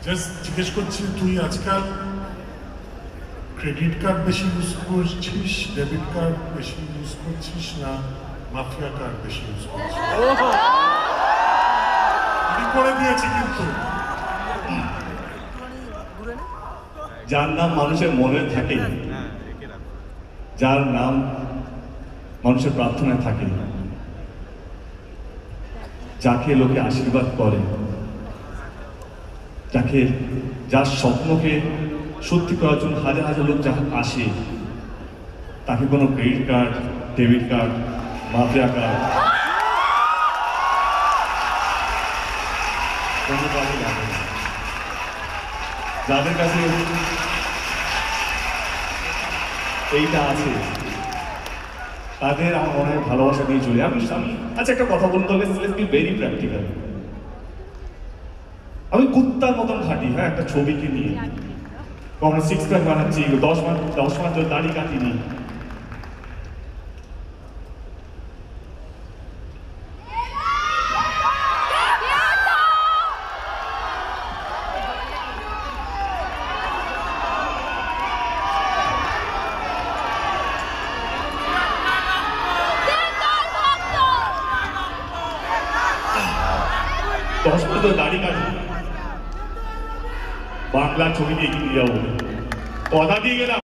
Just জিজ্ঞেস করছি, তুই আজকাল ক্রেডিট কার্ড বেশি ইউজ করছিস, ডেবিট কার্ড বেশি ইউজ করছিস, না মাফিয়া কার্ড বেশি ইউজ করছিস? আমি করে দিয়েছি কিন্তু। যার নাম মানুষের মনে থাকে, যার নাম মানুষের প্রার্থনায় থাকে, যাকে লোকে আশীর্বাদ করে, যাকে, যার স্বপ্নকে সত্যি করার জন্য হাজার হাজার লোক যা আসে, তাকে কোনো credit card, debit card, mafia card কোনো কাজে লাগে না। যাদের কাছে এইটা আছে তাদের আমার মনে হয় ভালোবাসা নিয়ে চলে। আমি আচ্ছা একটা কথা বলতে হবে, লেটস বি ভেরি প্র্যাকটিক্যাল। আমি কুত্তার মতন খাটি, হ্যাঁ, একটা ছবিকে নিয়ে কখনো 6 প্যাক বানাচ্ছি, 10 মাস ধরে দাড়ি কাটিনি, দাড়ি কাটি, বাংলা ছবি দিয়ে এগিয়ে যাবো, কথা দিয়ে গেলাম।